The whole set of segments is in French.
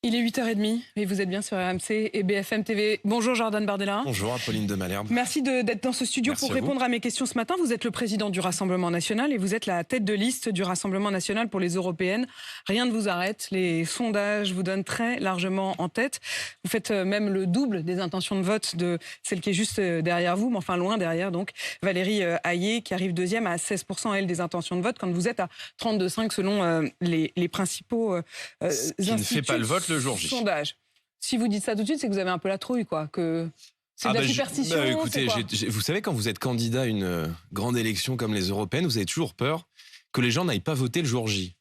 Il est 8h30 et vous êtes bien sur RMC et BFM TV. Bonjour Jordan Bardella. Bonjour Apolline de Malherbe. Merci d'être dans ce studio Merci pour à vous. répondre à mes questions ce matin. Vous êtes le président du Rassemblement National et vous êtes la tête de liste du Rassemblement National pour les européennes. Rien ne vous arrête, les sondages vous donnent très largement en tête. Vous faites même le double des intentions de vote de celle qui est juste derrière vous, mais enfin loin derrière donc. Valérie Hayé qui arrive deuxième à 16% elle des intentions de vote quand vous êtes à 32,5 selon les principaux Qui ne fait pas le vote le jour J. sondages. Si vous dites ça tout de suite, c'est que vous avez un peu la trouille, quoi. Que c'est de la superstition. Écoutez, vous savez, quand vous êtes candidat à une grande élection comme les européennes, vous avez toujours peur que les gens n'aillent pas voter le jour J.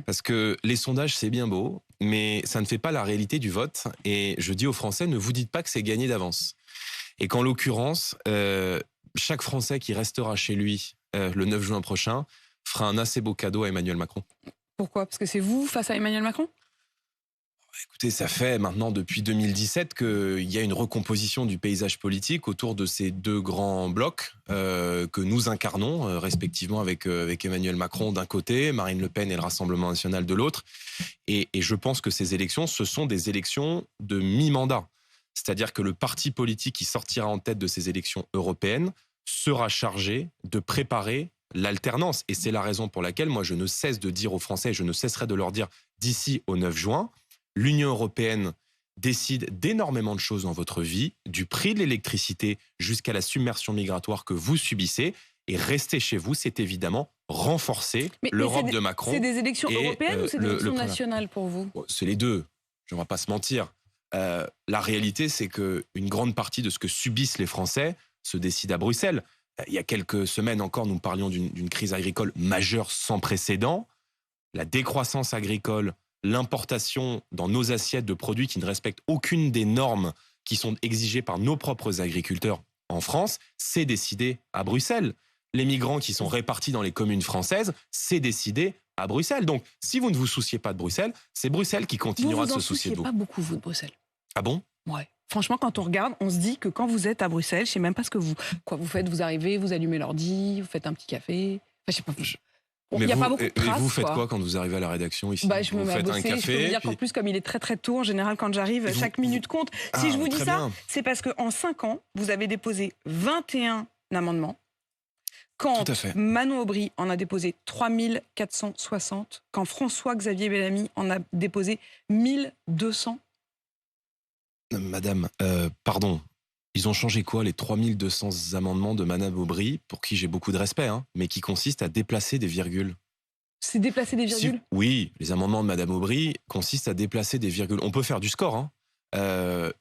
Parce que les sondages, c'est bien beau, mais ça ne fait pas la réalité du vote. Et je dis aux Français, ne vous dites pas que c'est gagné d'avance. Et qu'en l'occurrence, chaque Français qui restera chez lui le 9 juin prochain fera un assez beau cadeau à Emmanuel Macron. Pourquoi? Parce que c'est vous face à Emmanuel Macron? Écoutez, ça fait maintenant depuis 2017 qu'il y a une recomposition du paysage politique autour de ces deux grands blocs que nous incarnons respectivement avec Emmanuel Macron d'un côté, Marine Le Pen et le Rassemblement National de l'autre. Et je pense que ces élections, ce sont des élections de mi-mandat. C'est-à-dire que le parti politique qui sortira en tête de ces élections européennes sera chargé de préparer l'alternance. Et c'est la raison pour laquelle moi je ne cesse de dire aux Français, je ne cesserai de leur dire d'ici au 9 juin, l'Union européenne décide d'énormément de choses dans votre vie, du prix de l'électricité jusqu'à la submersion migratoire que vous subissez. Et rester chez vous, c'est évidemment renforcer l'Europe de Macron. C'est des élections européennes ou c'est des élections nationales pour vous? C'est les deux, on ne va pas se mentir. La réalité, c'est qu'une grande partie de ce que subissent les Français se décide à Bruxelles. Il y a quelques semaines encore, nous parlions d'une crise agricole majeure sans précédent. La décroissance agricole, l'importation dans nos assiettes de produits qui ne respectent aucune des normes qui sont exigées par nos propres agriculteurs en France, c'est décidé à Bruxelles. Les migrants qui sont répartis dans les communes françaises, c'est décidé à Bruxelles. Donc, si vous ne vous souciez pas de Bruxelles, c'est Bruxelles qui continuera de se soucier de vous. Vous vous en souciez pas beaucoup, vous, de Bruxelles? Ah bon? Ouais. Franchement, quand on regarde, on se dit que quand vous êtes à Bruxelles, je sais même pas ce que vous faites. Vous arrivez, vous allumez l'ordi, vous faites un petit café. Enfin, je sais pas. Il n'y a pas beaucoup de traces. Et vous faites quoi quand vous arrivez à la rédaction ici? Je me mets à bosser, je peux vous dire qu'en plus, comme il est très très tôt, en général, quand j'arrive, chaque minute compte. Si je vous dis ça, c'est parce qu'en 5 ans, vous avez déposé 21 amendements. Quand Manon Aubry en a déposé 3460, quand François-Xavier Bellamy en a déposé 1200. Madame, pardon, ils ont changé quoi les 3200 amendements de Madame Aubry, pour qui j'ai beaucoup de respect, mais qui consistent à déplacer des virgules? C'est déplacer des virgules? Oui, les amendements de Madame Aubry consistent à déplacer des virgules. On peut faire du score.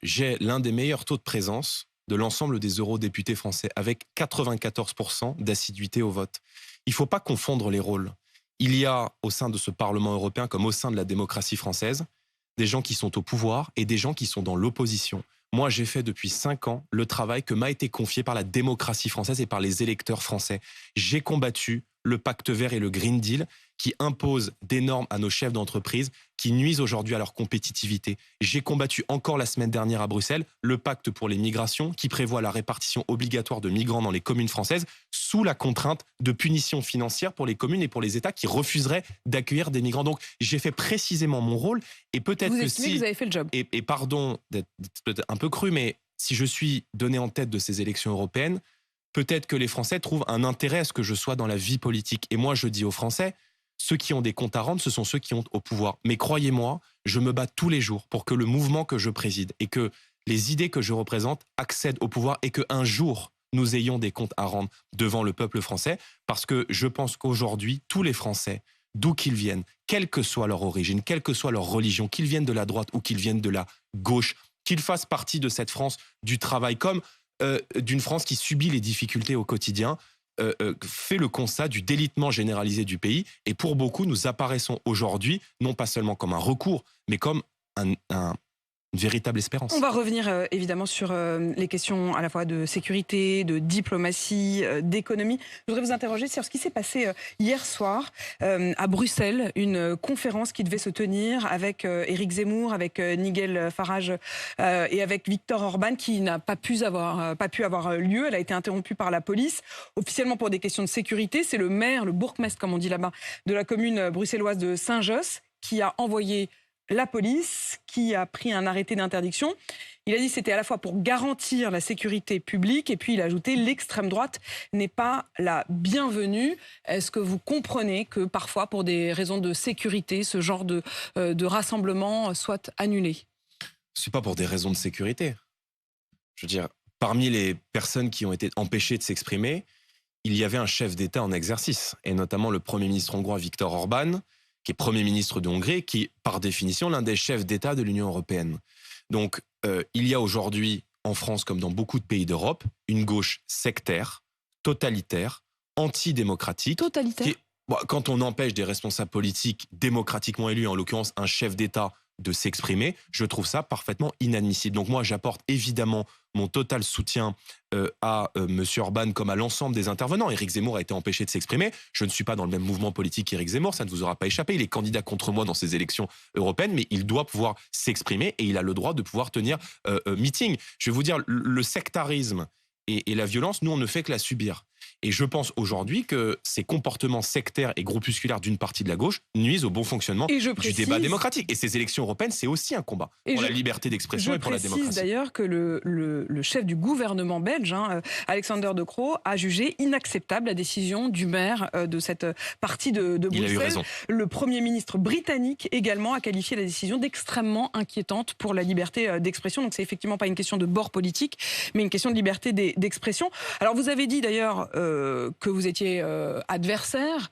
J'ai l'un des meilleurs taux de présence de l'ensemble des eurodéputés français, avec 94% d'assiduité au vote. Il ne faut pas confondre les rôles. Il y a au sein de ce Parlement européen, comme au sein de la démocratie française, des gens qui sont au pouvoir et des gens qui sont dans l'opposition. Moi, j'ai fait depuis 5 ans le travail que m'a été confié par la démocratie française et par les électeurs français. J'ai combattu le pacte vert et le Green Deal qui imposent des normes à nos chefs d'entreprise qui nuisent aujourd'hui à leur compétitivité. J'ai combattu encore la semaine dernière à Bruxelles le pacte pour les migrations qui prévoit la répartition obligatoire de migrants dans les communes françaises sous la contrainte de punitions financières pour les communes et pour les États qui refuseraient d'accueillir des migrants. Donc j'ai fait précisément mon rôle et peut-être que si... vous avez fait le job. Et pardon d'être peut-être un peu cru, mais si je suis donné en tête de ces élections européennes, peut-être que les Français trouvent un intérêt à ce que je sois dans la vie politique. Et moi, je dis aux Français, ceux qui ont des comptes à rendre, ce sont ceux qui ont au pouvoir. Mais croyez-moi, je me bats tous les jours pour que le mouvement que je préside et que les idées que je représente accèdent au pouvoir et qu'un jour, nous ayons des comptes à rendre devant le peuple français. Parce que je pense qu'aujourd'hui, tous les Français, d'où qu'ils viennent, quelle que soit leur origine, quelle que soit leur religion, qu'ils viennent de la droite ou qu'ils viennent de la gauche, qu'ils fassent partie de cette France du travail comme d'une France qui subit les difficultés au quotidien, fait le constat du délitement généralisé du pays. Et pour beaucoup, nous apparaissons aujourd'hui, non pas seulement comme un recours, mais comme une véritable espérance. On va revenir évidemment sur les questions à la fois de sécurité, de diplomatie, d'économie. Je voudrais vous interroger sur ce qui s'est passé hier soir à Bruxelles, une conférence qui devait se tenir avec Éric Zemmour, avec Nigel Farage et avec Viktor Orban, qui n'a pas pu avoir lieu. Elle a été interrompue par la police, officiellement pour des questions de sécurité. C'est le maire, le bourgmestre comme on dit là-bas, de la commune bruxelloise de Saint-Josse qui a envoyé la police, qui a pris un arrêté d'interdiction. Il a dit que c'était à la fois pour garantir la sécurité publique et puis il a ajouté l'extrême droite n'est pas la bienvenue. Est-ce que vous comprenez que parfois, pour des raisons de sécurité, ce genre de rassemblement soit annulé? Ce n'est pas pour des raisons de sécurité. Je veux dire, parmi les personnes qui ont été empêchées de s'exprimer, il y avait un chef d'État en exercice, et notamment le Premier ministre hongrois Viktor Orban, qui est Premier ministre de Hongrie, qui est par définition l'un des chefs d'État de l'Union européenne. Donc, il y a aujourd'hui, en France comme dans beaucoup de pays d'Europe, une gauche sectaire, totalitaire, antidémocratique. Totalitaire. Quand on empêche des responsables politiques démocratiquement élus, en l'occurrence un chef d'État, de s'exprimer, je trouve ça parfaitement inadmissible. Donc moi, j'apporte évidemment mon total soutien à M. Orban comme à l'ensemble des intervenants. Éric Zemmour a été empêché de s'exprimer. Je ne suis pas dans le même mouvement politique qu'Éric Zemmour, ça ne vous aura pas échappé. Il est candidat contre moi dans ces élections européennes, mais il doit pouvoir s'exprimer et il a le droit de pouvoir tenir meeting. Je vais vous dire, le sectarisme et la violence, nous, on ne fait que la subir. Et je pense aujourd'hui que ces comportements sectaires et groupusculaires d'une partie de la gauche nuisent au bon fonctionnement du débat démocratique. Et ces élections européennes, c'est aussi un combat pour la liberté d'expression et pour la démocratie. Je précise d'ailleurs que le chef du gouvernement belge, Alexander De Croo, a jugé inacceptable la décision du maire de cette partie de Bruxelles. Il a eu raison. Le Premier ministre britannique également a qualifié la décision d'extrêmement inquiétante pour la liberté d'expression. Donc c'est effectivement pas une question de bord politique, mais une question de liberté d'expression. Alors vous avez dit d'ailleurs que vous étiez adversaire.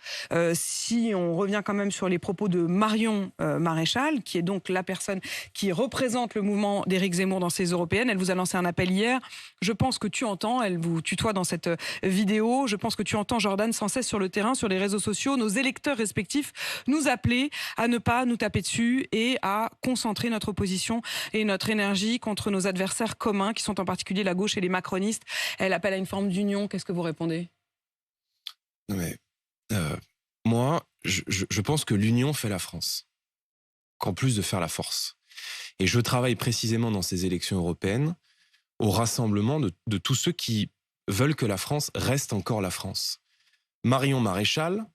Si on revient quand même sur les propos de Marion Maréchal, qui est donc la personne qui représente le mouvement d'Éric Zemmour dans ces européennes, elle vous a lancé un appel hier. Je pense que tu entends, elle vous tutoie dans cette vidéo, je pense que tu entends, Jordan, sans cesse sur le terrain, sur les réseaux sociaux, nos électeurs respectifs nous appeler à ne pas nous taper dessus et à concentrer notre opposition et notre énergie contre nos adversaires communs, qui sont en particulier la gauche et les macronistes. Elle appelle à une forme d'union. Qu'est-ce que vous répondez ? Non mais, moi, je pense que l'union fait la France, qu'en plus de faire la force. Et je travaille précisément dans ces élections européennes au rassemblement de tous ceux qui veulent que la France reste encore la France. Marion Maréchal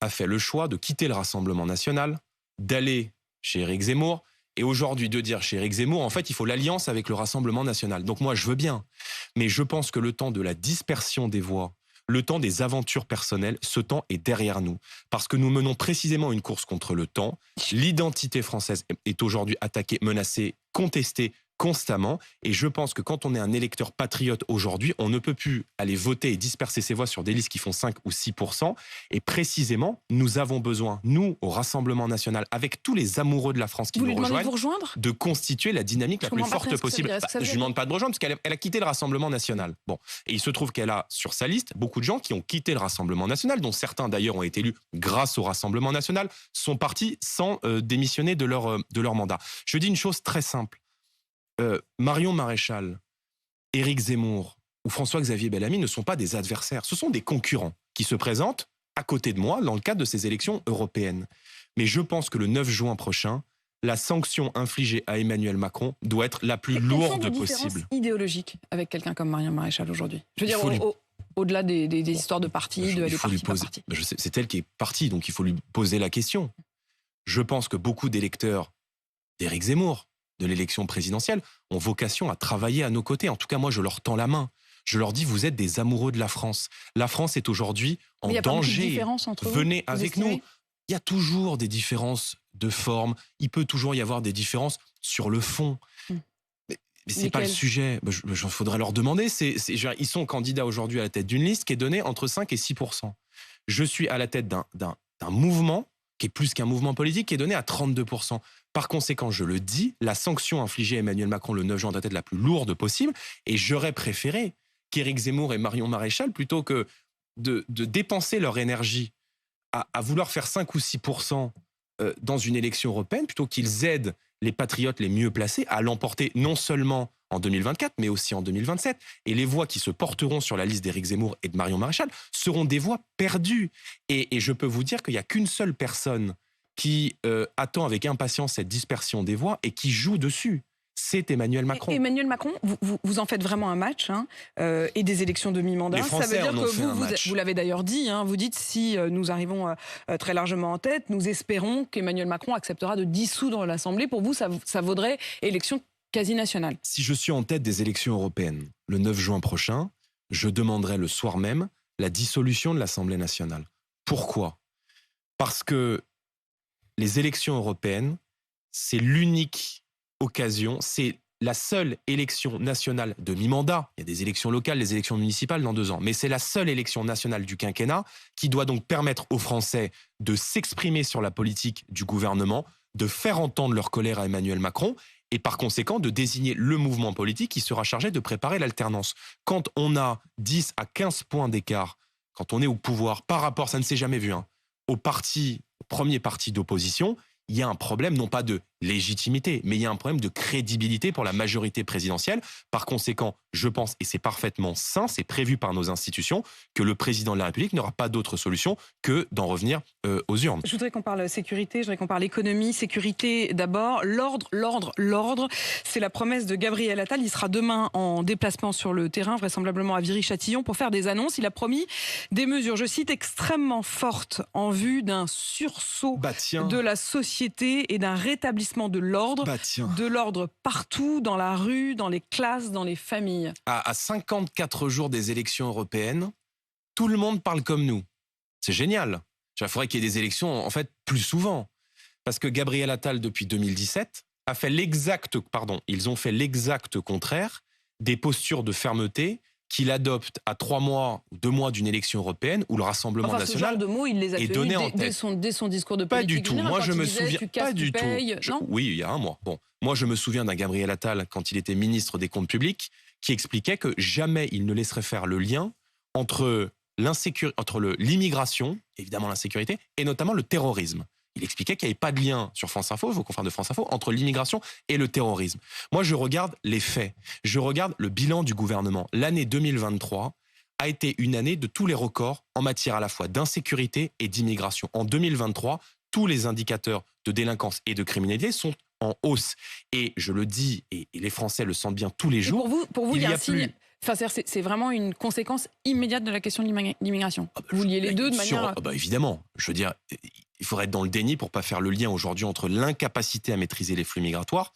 a fait le choix de quitter le Rassemblement national, d'aller chez Éric Zemmour, et aujourd'hui de dire chez Éric Zemmour, en fait, il faut l'alliance avec le Rassemblement national. Donc moi, je veux bien, mais je pense que le temps de la dispersion des voix, le temps des aventures personnelles, ce temps est derrière nous. Parce que nous menons précisément une course contre le temps. L'identité française est aujourd'hui attaquée, menacée, contestée constamment. Et je pense que quand on est un électeur patriote aujourd'hui, on ne peut plus aller voter et disperser ses voix sur des listes qui font 5 ou 6%. Et précisément, nous avons besoin, nous, au Rassemblement national, avec tous les amoureux de la France qui nous rejoignent, de constituer la dynamique la plus forte possible. Je ne lui demande pas de rejoindre, parce qu'elle a quitté le Rassemblement national. Bon. Et il se trouve qu'elle a sur sa liste beaucoup de gens qui ont quitté le Rassemblement national, dont certains d'ailleurs ont été élus grâce au Rassemblement national, sont partis sans démissionner de leur mandat. Je dis une chose très simple. Marion Maréchal, Éric Zemmour ou François-Xavier Bellamy ne sont pas des adversaires, ce sont des concurrents qui se présentent à côté de moi dans le cadre de ces élections européennes. Mais je pense que le 9 juin prochain, la sanction infligée à Emmanuel Macron doit être la plus lourde possible. Idéologique avec quelqu'un comme Marion Maréchal aujourd'hui. Je veux dire, au-delà des histoires de partis, des partis pas partis. C'est elle qui est partie, donc il faut lui poser la question. Je pense que beaucoup d'électeurs d'Éric Zemmour, de l'élection présidentielle, ont vocation à travailler à nos côtés. En tout cas, moi, je leur tends la main. Je leur dis, vous êtes des amoureux de la France. La France est aujourd'hui en danger. Venez avec nous. Il y a toujours des différences de forme. Il peut toujours y avoir des différences sur le fond. Mais ce n'est pas le sujet. Il faudrait leur demander. Ils sont candidats aujourd'hui à la tête d'une liste qui est donnée entre 5 et 6%. Je suis à la tête d'un mouvement qui est plus qu'un mouvement politique, qui est donné à 32%. Par conséquent, je le dis, la sanction infligée à Emmanuel Macron le 9 juin doit être la plus lourde possible, et j'aurais préféré qu'Éric Zemmour et Marion Maréchal, plutôt que de dépenser leur énergie à vouloir faire 5 ou 6% dans une élection européenne, plutôt qu'ils aident les patriotes les mieux placés à l'emporter non seulement en 2024, mais aussi en 2027. Et les voix qui se porteront sur la liste d'Éric Zemmour et de Marion Maréchal seront des voix perdues. Et je peux vous dire qu'il n'y a qu'une seule personne qui attend avec impatience cette dispersion des voix et qui joue dessus. c'est Emmanuel Macron. Emmanuel Macron, vous en faites vraiment un match, hein, et des élections de mi-mandat. Les Français Ça veut dire en ont que fait un match. vous l'avez d'ailleurs dit, hein, vous dites si nous arrivons très largement en tête, nous espérons qu'Emmanuel Macron acceptera de dissoudre l'Assemblée. Pour vous, ça vaudrait élection quasi nationale. Si je suis en tête des élections européennes le 9 juin prochain, je demanderai le soir même la dissolution de l'Assemblée nationale. Pourquoi ? Parce que les élections européennes, c'est l'unique occasion, c'est la seule élection nationale de mi-mandat. Il y a des élections locales, des élections municipales dans 2 ans. Mais c'est la seule élection nationale du quinquennat qui doit donc permettre aux Français de s'exprimer sur la politique du gouvernement, de faire entendre leur colère à Emmanuel Macron et par conséquent de désigner le mouvement politique qui sera chargé de préparer l'alternance. Quand on a 10 à 15 points d'écart, quand on est au pouvoir par rapport, ça ne s'est jamais vu, au premier parti d'opposition, il y a un problème non pas de légitimité, mais il y a un problème de crédibilité pour la majorité présidentielle. Par conséquent, je pense, et c'est parfaitement sain, c'est prévu par nos institutions, que le président de la République n'aura pas d'autre solution que d'en revenir aux urnes. Je voudrais qu'on parle sécurité, je voudrais qu'on parle économie, sécurité d'abord. L'ordre, c'est la promesse de Gabriel Attal. Il sera demain en déplacement sur le terrain, vraisemblablement à Viry-Châtillon, pour faire des annonces. Il a promis des mesures, je cite, extrêmement fortes en vue d'un sursaut de la société et d'un rétablissement de l'ordre partout, dans la rue, dans les classes, dans les familles. À 54 jours des élections européennes, tout le monde parle comme nous. C'est génial. Il faudrait qu'il y ait des élections, en fait, plus souvent. Parce que Gabriel Attal, depuis 2017, ils ont fait l'exact contraire des postures de fermeté qu'il adopte à 3 mois ou 2 mois d'une élection européenne où le Rassemblement national ce genre de mots, il les a tenus dès son discours de politique. Pas du tout. Générale, moi, je me souviens pas du tout. Oui, il y a un mois. Bon, moi, je me souviens d'un Gabriel Attal quand il était ministre des Comptes publics qui expliquait que jamais il ne laisserait faire le lien entre l'immigration, évidemment l'insécurité, et notamment le terrorisme. Il expliquait qu'il n'y avait pas de lien sur France Info, vos confrères de France Info, entre l'immigration et le terrorisme. Moi, je regarde les faits. Je regarde le bilan du gouvernement. L'année 2023 a été une année de tous les records en matière à la fois d'insécurité et d'immigration. En 2023, tous les indicateurs de délinquance et de criminalité sont en hausse. Et je le dis, et les Français le sentent bien tous les jours. Pour vous, il y a un signe. Enfin, c'est vraiment une conséquence immédiate de la question de l'immigration. Vous liez les deux de manière... Évidemment. Je veux dire, il faudrait être dans le déni pour ne pas faire le lien aujourd'hui entre l'incapacité à maîtriser les flux migratoires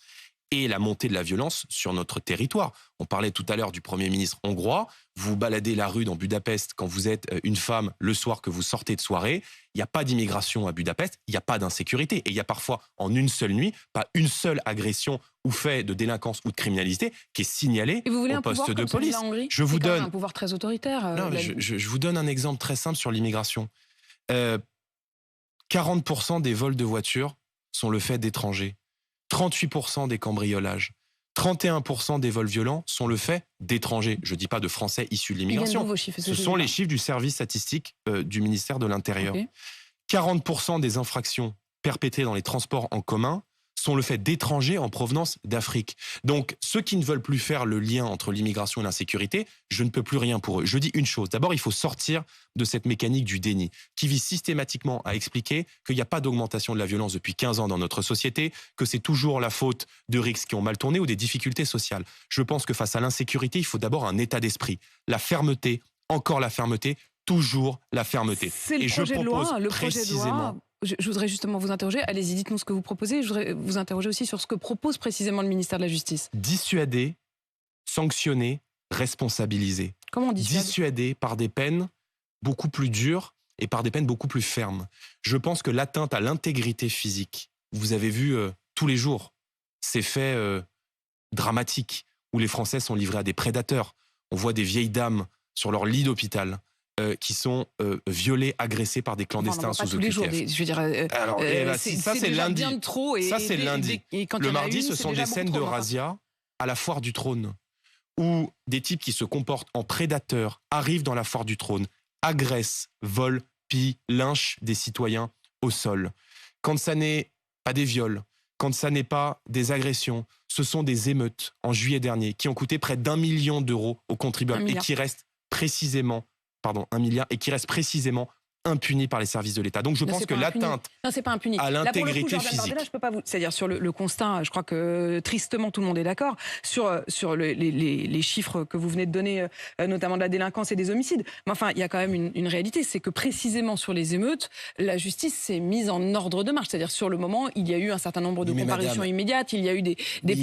et la montée de la violence sur notre territoire. On parlait tout à l'heure du Premier ministre hongrois. Vous baladez la rue dans Budapest quand vous êtes une femme le soir que vous sortez de soirée. Il n'y a pas d'immigration à Budapest, il n'y a pas d'insécurité. Et il y a parfois, en une seule nuit, pas une seule agression ou fait de délinquance ou de criminalité qui est signalée au poste de police. Je vous donne un pouvoir très autoritaire. Je vous donne un exemple très simple sur l'immigration. 40% des vols de voitures sont le fait d'étrangers. 38% des cambriolages, 31% des vols violents sont le fait d'étrangers. Je ne dis pas de Français issus de l'immigration. Ce sont les chiffres du service statistique du ministère de l'Intérieur. Okay. 40% des infractions perpétrées dans les transports en commun sont le fait d'étrangers en provenance d'Afrique. Donc, ceux qui ne veulent plus faire le lien entre l'immigration et l'insécurité, je ne peux plus rien pour eux. Je dis une chose. D'abord, il faut sortir de cette mécanique du déni qui vise systématiquement à expliquer qu'il n'y a pas d'augmentation de la violence depuis 15 ans dans notre société, que c'est toujours la faute de RICS qui ont mal tourné ou des difficultés sociales. Je pense que face à l'insécurité, il faut d'abord un état d'esprit. La fermeté, encore la fermeté, toujours la fermeté. C'est le projet de loi, le projet de loi. Je voudrais justement vous interroger. Allez-y, dites-nous ce que vous proposez. Je voudrais vous interroger aussi sur ce que propose précisément le ministère de la Justice. Dissuader, sanctionner, responsabiliser. Comment on dissuade ? Dissuader par des peines beaucoup plus dures et par des peines beaucoup plus fermes. Je pense que l'atteinte à l'intégrité physique, vous avez vu tous les jours ces faits dramatiques où les Français sont livrés à des prédateurs. On voit des vieilles dames sur leur lit d'hôpital qui sont violés, agressés par des clandestins sous OQTF. Je veux dire, alors, ça c'est lundi. Ça c'est lundi. Le mardi, ce sont des scènes de razzia à la foire du Trône, où des types qui se comportent en prédateurs arrivent dans la foire du Trône, agressent, volent, pillent, lynchent des citoyens au sol. Quand ça n'est pas des viols, quand ça n'est pas des agressions, ce sont des émeutes en juillet dernier qui ont coûté près d'1 million d'euros aux contribuables et qui restent précisément 1 milliard, et qui reste précisément impuni par les services de l'État. Donc je pense que l'atteinte à l'intégrité physique... Je peux pas vous... C'est-à-dire sur le constat, je crois que tristement tout le monde est d'accord, sur les chiffres que vous venez de donner, notamment de la délinquance et des homicides. Mais enfin, il y a quand même une réalité, c'est que précisément sur les émeutes, la justice s'est mise en ordre de marche. C'est-à-dire sur le moment, il y a eu un certain nombre de comparutions immédiates, il y a eu des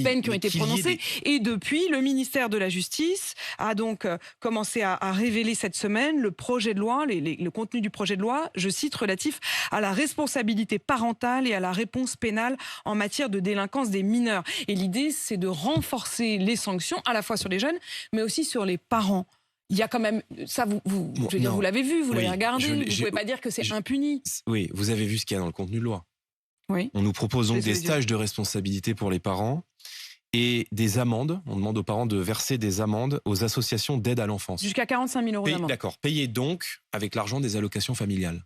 peines qui ont été prononcées. Et depuis, le ministère de la Justice a donc commencé à révéler cette semaine le projet de loi, le contenu du projet de loi, je cite, relatif à la responsabilité parentale et à la réponse pénale en matière de délinquance des mineurs. Et l'idée, c'est de renforcer les sanctions, à la fois sur les jeunes, mais aussi sur les parents. Il y a quand même... Ça, vous l'avez vu, vous l'avez regardé, vous ne pouvez pas dire que c'est impuni. Oui, vous avez vu ce qu'il y a dans le contenu de loi. Oui. On nous propose donc des stages de responsabilité pour les parents et des amendes. On demande aux parents de verser des amendes aux associations d'aide à l'enfance. Jusqu'à 45 000 € d'amende. D'accord. Payées donc avec l'argent des allocations familiales.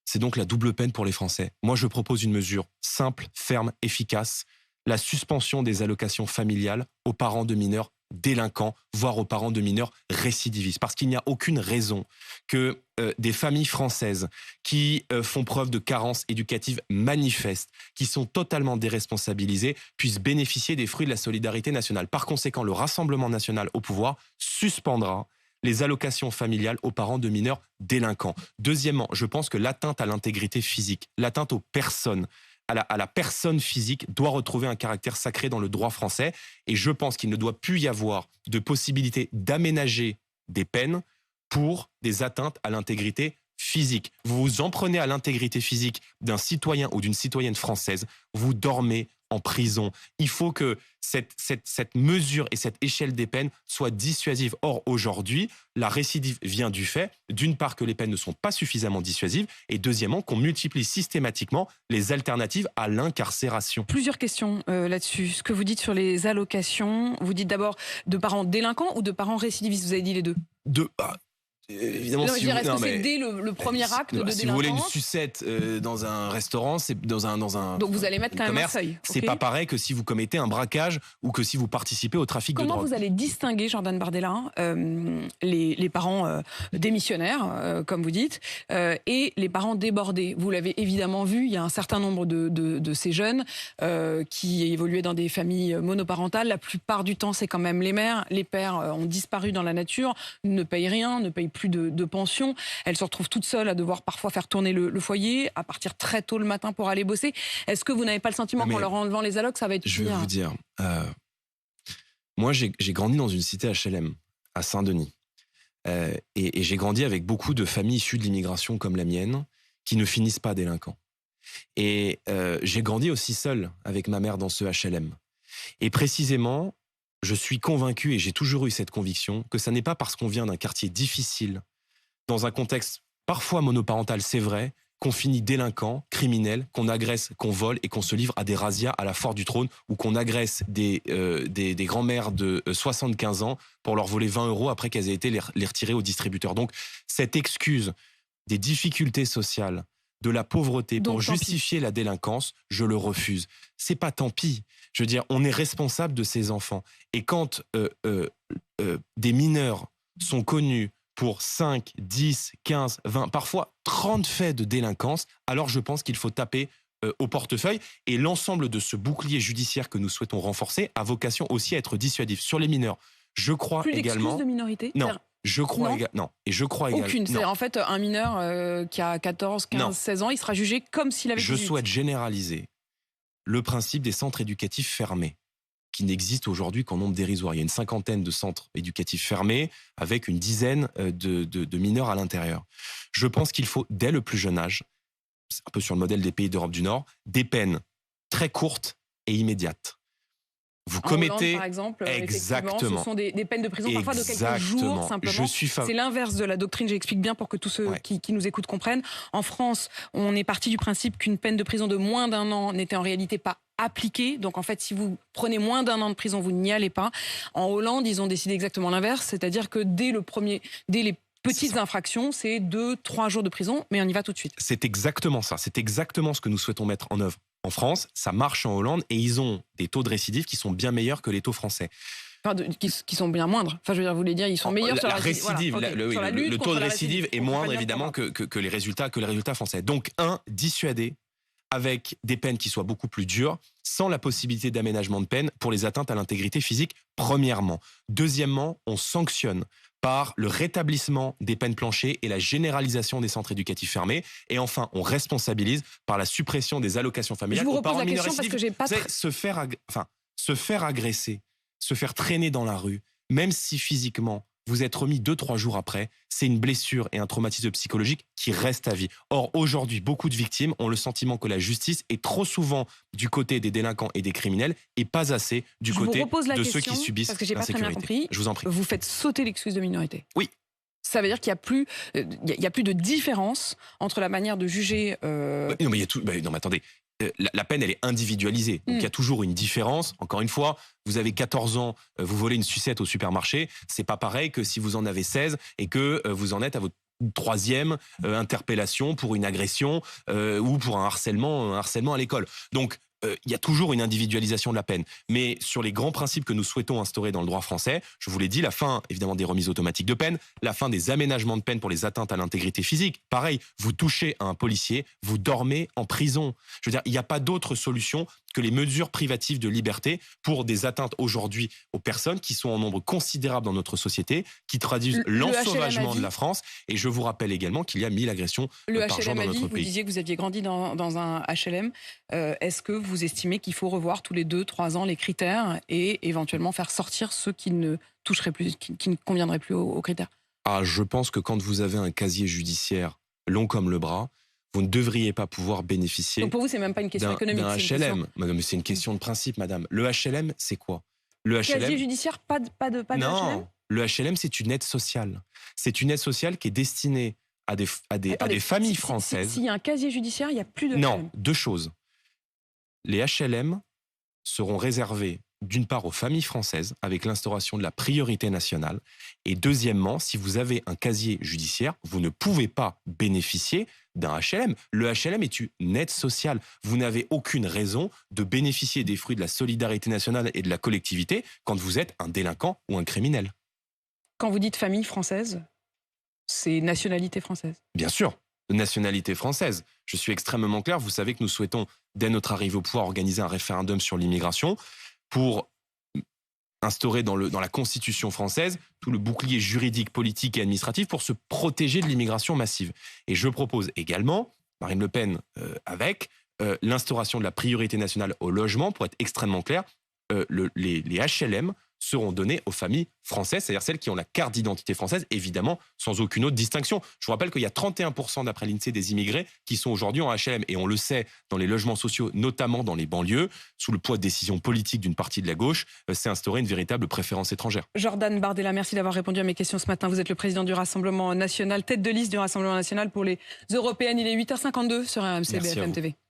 C'est donc la double peine pour les Français. Moi, je propose une mesure simple, ferme, efficace. La suspension des allocations familiales aux parents de mineurs délinquants, voire aux parents de mineurs récidivistes. Parce qu'il n'y a aucune raison que des familles françaises qui font preuve de carences éducatives manifestes, qui sont totalement déresponsabilisées, puissent bénéficier des fruits de la solidarité nationale. Par conséquent, le Rassemblement national au pouvoir suspendra les allocations familiales aux parents de mineurs délinquants. Deuxièmement, je pense que l'atteinte à l'intégrité physique, l'atteinte aux personnes, à la personne physique doit retrouver un caractère sacré dans le droit français. Et je pense qu'il ne doit plus y avoir de possibilité d'aménager des peines pour des atteintes à l'intégrité physique. Vous vous en prenez à l'intégrité physique d'un citoyen ou d'une citoyenne française, vous dormez en prison. Il faut que cette mesure et cette échelle des peines soient dissuasives. Or, aujourd'hui, la récidive vient du fait, d'une part, que les peines ne sont pas suffisamment dissuasives, et deuxièmement, qu'on multiplie systématiquement les alternatives à l'incarcération. Plusieurs questions là-dessus. Ce que vous dites sur les allocations, vous dites d'abord de parents délinquants ou de parents récidivistes? Vous avez dit les deux. Évidemment, c'est dès le premier acte de délinquance. Si vous voulez une sucette dans un restaurant, c'est dans un donc vous allez mettre quand même un seuil. C'est pas pareil que si vous commettez un braquage ou que si vous participez au trafic de drogue. Comment vous allez distinguer, Jordan Bardella, les parents démissionnaires, comme vous dites, et les parents débordés? Vous l'avez évidemment vu, il y a un certain nombre de ces jeunes qui évoluaient dans des familles monoparentales. La plupart du temps, c'est quand même les mères. Les pères ont disparu dans la nature, ne payent rien, ne payent plus de pension. Elles se retrouvent toutes seules à devoir parfois faire tourner le foyer, à partir très tôt le matin pour aller bosser. Est-ce que vous n'avez pas le sentiment qu'en leur enlevant les allocs, ça va être pire? Je vais vous dire, moi j'ai grandi dans une cité HLM, à Saint-Denis. Et j'ai grandi avec beaucoup de familles issues de l'immigration comme la mienne, qui ne finissent pas délinquants. Et j'ai grandi aussi seul avec ma mère dans ce HLM. Et précisément, je suis convaincu, et j'ai toujours eu cette conviction, que ça n'est pas parce qu'on vient d'un quartier difficile, dans un contexte parfois monoparental, c'est vrai, qu'on finit délinquant, criminel, qu'on agresse, qu'on vole et qu'on se livre à des razzias à la Foire du Trône, ou qu'on agresse des grands-mères de 75 ans pour leur voler 20 € après qu'elles aient été les retirer au distributeur. Donc cette excuse des difficultés sociales, de la pauvreté pour justifier la délinquance, je le refuse. C'est pas tant pis. Je veux dire, on est responsable de ces enfants. Et quand des mineurs sont connus pour 5, 10, 15, 20, parfois 30 faits de délinquance, alors je pense qu'il faut taper au portefeuille. Et l'ensemble de ce bouclier judiciaire que nous souhaitons renforcer a vocation aussi à être dissuasif. Sur les mineurs, je crois également... Plus d'excuses de minorité? Non. Je crois également. Et je crois également. Aucune. C'est en fait un mineur qui a 14, 15, 16 ans, il sera jugé comme s'il avait 18. Je souhaite généraliser le principe des centres éducatifs fermés, qui n'existent aujourd'hui qu'en nombre dérisoire. Il y a une 50aine de centres éducatifs fermés avec une dizaine de mineurs à l'intérieur. Je pense qu'il faut, dès le plus jeune âge, c'est un peu sur le modèle des pays d'Europe du Nord, des peines très courtes et immédiates. Vous commettez, Hollande, par exemple, exactement. Ce sont des peines de prison parfois de quelques jours simplement. C'est l'inverse de la doctrine, j'explique bien pour que tous ceux qui nous écoutent comprennent. En France, on est parti du principe qu'une peine de prison de moins d'1 an n'était en réalité pas appliquée. Donc en fait, si vous prenez moins d'1 an de prison, vous n'y allez pas. En Hollande, ils ont décidé exactement l'inverse, c'est-à-dire que dès les petites infractions, c'est 2-3 jours de prison, mais on y va tout de suite. C'est exactement ça. C'est exactement ce que nous souhaitons mettre en œuvre en France. Ça marche en Hollande et ils ont des taux de récidive qui sont bien meilleurs que les taux français. qui sont bien moindres. Enfin, je veux dire, vous voulez dire, ils sont meilleurs sur la récidive. Voilà, okay. Sur la lutte le taux contre de la récidive est moindre, évidemment, que les résultats français. Donc, dissuader avec des peines qui soient beaucoup plus dures, sans la possibilité d'aménagement de peine pour les atteintes à l'intégrité physique, premièrement. Deuxièmement, on sanctionne par le rétablissement des peines planchers et la généralisation des centres éducatifs fermés. Et enfin, on responsabilise par la suppression des allocations familiales. Je vous repose la question parce que j'ai pas... se faire agresser, se faire traîner dans la rue, même si physiquement, vous êtes remis 2-3 jours après, c'est une blessure et un traumatisme psychologique qui reste à vie. Or, aujourd'hui, beaucoup de victimes ont le sentiment que la justice est trop souvent du côté des délinquants et des criminels et pas assez du côté de ceux qui subissent l'insécurité. Parce que j'ai pas très bien compris. Je vous en prie. Vous faites sauter l'excuse de minorité. Oui. Ça veut dire qu'il n'y a plus de différence entre la manière de juger... Non, mais il y a tout... non, mais attendez. La peine, elle est individualisée. Donc, il y a toujours une différence. Encore une fois, vous avez 14 ans, vous volez une sucette au supermarché. C'est pas pareil que si vous en avez 16 et que vous en êtes à votre 3e interpellation pour une agression ou pour un harcèlement à l'école. Donc, il y a toujours une individualisation de la peine. Mais sur les grands principes que nous souhaitons instaurer dans le droit français, je vous l'ai dit, la fin, évidemment, des remises automatiques de peine, la fin des aménagements de peine pour les atteintes à l'intégrité physique. Pareil, vous touchez à un policier, vous dormez en prison. Je veux dire, il n'y a pas d'autre solution que les mesures privatives de liberté pour des atteintes aujourd'hui aux personnes qui sont en nombre considérable dans notre société, qui traduisent l'ensauvagement de la France. Et je vous rappelle également qu'il y a 1000 agressions par jour dans notre pays. Vous disiez que vous aviez grandi dans un HLM. Est-ce que vous estimez qu'il faut revoir tous les 2-3 ans les critères et éventuellement faire sortir ceux qui ne toucheraient plus, qui ne conviendraient plus aux critères? Je pense que quand vous avez un casier judiciaire long comme le bras, vous ne devriez pas pouvoir bénéficier. Donc pour vous, c'est même pas une question économique. D'un HLM. Madame, c'est une question de principe, madame. Le HLM, c'est quoi? Le HLM. Casier judiciaire, pas de HLM? Non, le HLM, c'est une aide sociale. C'est une aide sociale qui est destinée à des familles françaises. S'il y a un casier judiciaire, il n'y a plus de HLM. Non, 2 choses. Les HLM seront réservés d'une part aux familles françaises avec l'instauration de la priorité nationale et deuxièmement, si vous avez un casier judiciaire, vous ne pouvez pas bénéficier d'un HLM. Le HLM est une aide sociale. Vous n'avez aucune raison de bénéficier des fruits de la solidarité nationale et de la collectivité quand vous êtes un délinquant ou un criminel. Quand vous dites famille française, c'est nationalité française? Bien sûr. Nationalité française. Je suis extrêmement clair. Vous savez que nous souhaitons, dès notre arrivée au pouvoir, organiser un référendum sur l'immigration pour instaurer dans la Constitution française tout le bouclier juridique, politique et administratif pour se protéger de l'immigration massive. Et je propose également, Marine Le Pen avec, l'instauration de la priorité nationale au logement, pour être extrêmement clair, les HLM seront donnés aux familles françaises, c'est-à-dire celles qui ont la carte d'identité française, évidemment, sans aucune autre distinction. Je vous rappelle qu'il y a 31% d'après l'INSEE des immigrés qui sont aujourd'hui en HLM. Et on le sait, dans les logements sociaux, notamment dans les banlieues, sous le poids de décisions politiques d'une partie de la gauche, c'est instauré une véritable préférence étrangère. Jordan Bardella, merci d'avoir répondu à mes questions ce matin. Vous êtes le président du Rassemblement national, tête de liste du Rassemblement national pour les européennes. Il est 8h52 sur RMC BFM TV.